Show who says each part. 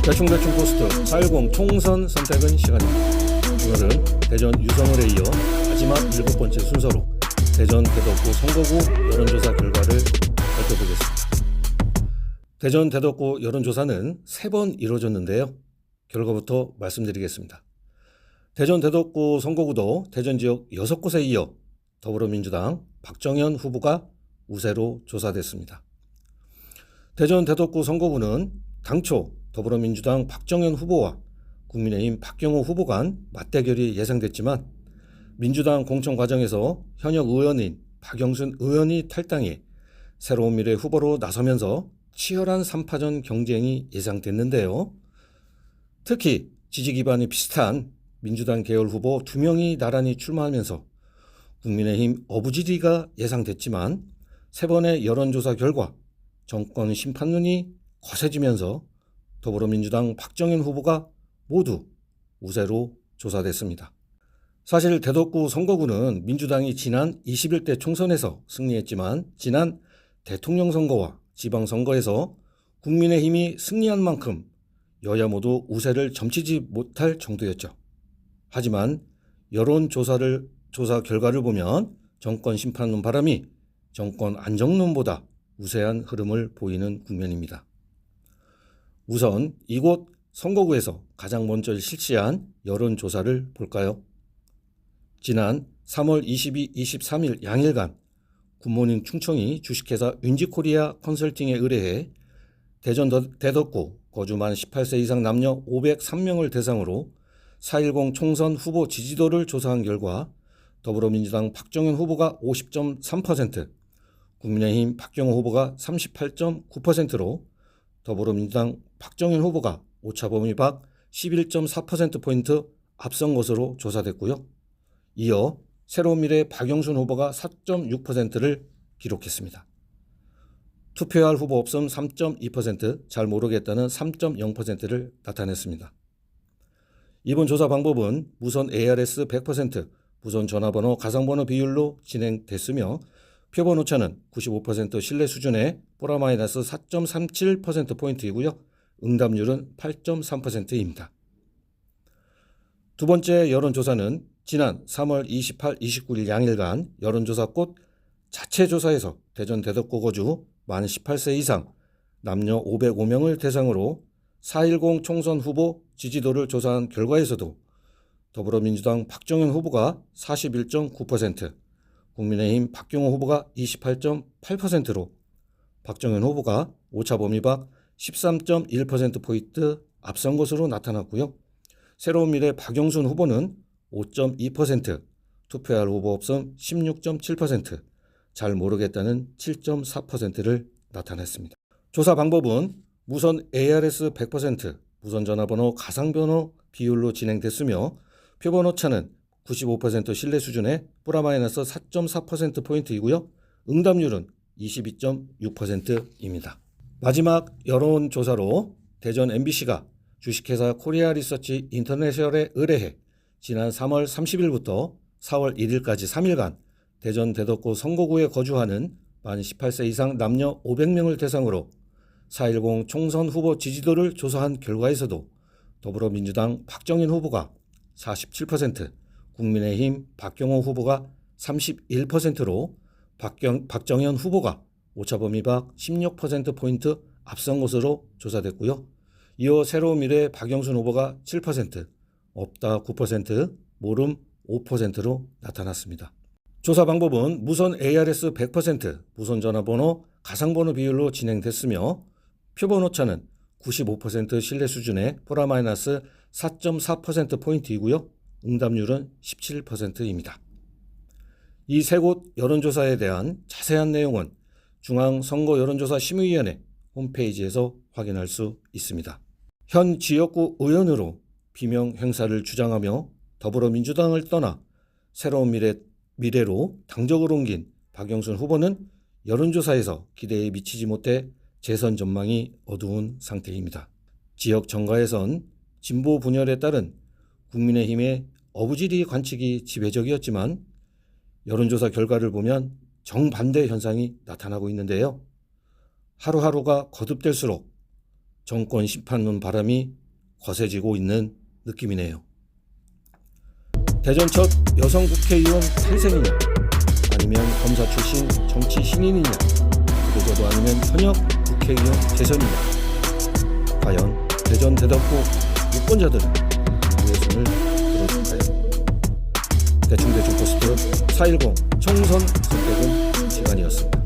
Speaker 1: 대충대충 포스트 4.10 총선 선택은 시간입니다. 오늘은 대전 유성을에 이어 마지막 7번째 순서로 대전 대덕구 선거구 여론조사 결과를 살펴보겠습니다. 대전 대덕구 여론조사는 3번 이루어졌는데요. 결과부터 말씀드리겠습니다. 대전 대덕구 선거구도 대전 지역 6곳에 이어 더불어민주당 박정현 후보가 우세로 조사됐습니다. 대전 대덕구 선거구는 당초 더불어민주당 박정현 후보와 국민의힘 박경호 후보 간 맞대결이 예상됐지만 민주당 공천 과정에서 현역 의원인 박영순 의원이 탈당해 새로운 미래 후보로 나서면서 치열한 3파전 경쟁이 예상됐는데요. 특히 지지 기반이 비슷한 민주당 계열 후보 2명이 나란히 출마하면서 국민의힘 어부지리가 예상됐지만 3번의 여론조사 결과 정권 심판론이 거세지면서 더불어민주당 박정현 후보가 모두 우세로 조사됐습니다. 사실 대덕구 선거구는 민주당이 지난 21대 총선에서 승리했지만 지난 대통령 선거와 지방선거에서 국민의힘이 승리한 만큼 여야 모두 우세를 점치지 못할 정도였죠. 하지만 여론조사 결과를 보면 정권 심판론 바람이 정권 안정론보다 우세한 흐름을 보이는 국면입니다. 우선 이곳 선거구에서 가장 먼저 실시한 여론조사를 볼까요? 지난 3월 22, 23일 양일간 굿모닝 충청이 주식회사 윈지코리아 컨설팅에 의뢰해 대전 대덕구 거주 만 18세 이상 남녀 503명을 대상으로 4.10 총선 후보 지지도를 조사한 결과 더불어민주당 박정현 후보가 50.3%, 국민의힘 박경호 후보가 38.9%로 더불어민주당 박정현 후보가 오차범위 밖 11.4%포인트 앞선 것으로 조사됐고요. 이어 새로운 미래 박영순 후보가 4.6%를 기록했습니다. 투표할 후보 없음 3.2%, 잘 모르겠다는 3.0%를 나타냈습니다. 이번 조사 방법은 무선 ARS 100%, 무선 전화번호 가상번호 비율로 진행됐으며 표본 오차는 95% 신뢰 수준의 플러스 4.37%포인트이고요. 응답률은 8.3%입니다. 두 번째 여론조사는 지난 3월 28, 29일 양일간 여론조사꽃 자체조사에서 대전 대덕구 거주 만 18세 이상 남녀 505명을 대상으로 4.10 총선 후보 지지도를 조사한 결과에서도 더불어민주당 박정현 후보가 41.9%, 국민의힘 박경호 후보가 28.8%로 박정현 후보가 오차범위 밖 13.1%포인트 앞선 것으로 나타났고요. 새로운 미래 박영순 후보는 5.2%, 투표할 후보 없음 16.7%, 잘 모르겠다는 7.4%를 나타냈습니다. 조사 방법은 무선 ARS 100%, 무선 전화번호 가상번호 비율로 진행됐으며 표본 오차는 95% 신뢰 수준의 플러스 4.4%포인트이고요. 응답률은 22.6%입니다. 마지막 여론조사로 대전 MBC가 주식회사 코리아 리서치 인터내셔널에 의뢰해 지난 3월 30일부터 4월 1일까지 3일간 대전 대덕구 선거구에 거주하는 만 18세 이상 남녀 500명을 대상으로 4.10 총선 후보 지지도를 조사한 결과에서도 더불어민주당 박정현 후보가 47%, 국민의힘 박경호 후보가 31%로 박정현 후보가 오차범위 밖 16%포인트 앞선 것으로 조사됐고요. 이어 새로운 미래 박영순 후보가 7%, 없다 9%, 모름 5%로 나타났습니다. 조사 방법은 무선 ARS 100%, 무선 전화번호 가상번호 비율로 진행됐으며 표본 오차는 95% 신뢰 수준의 플러스 4.4%포인트이고요. 응답률은 17%입니다. 이 세 곳 여론조사에 대한 자세한 내용은 중앙선거여론조사심의위원회 홈페이지에서 확인할 수 있습니다. 현 지역구 의원으로 비명 행사를 주장하며 더불어민주당을 떠나 새로운 미래로 당적을 옮긴 박영순 후보는 여론조사에서 기대에 미치지 못해 재선 전망이 어두운 상태입니다. 지역 정가에선 진보 분열에 따른 국민의힘의 어부지리 관측이 지배적이었지만 여론조사 결과를 보면 정반대 현상이 나타나고 있는데요. 하루하루가 거듭될수록 정권 심판론 바람이 거세지고 있는 느낌이네요. 대전 첫 여성 국회의원 탄생이냐, 아니면 검사 출신 정치 신인이냐, 그저도 아니면 현역 국회의원 재선이냐, 과연 대전 대덕구 유권자들은 누구의 손을 들어줄까요? 대충 포스트 4.10 총선 선택은 시간이었습니다.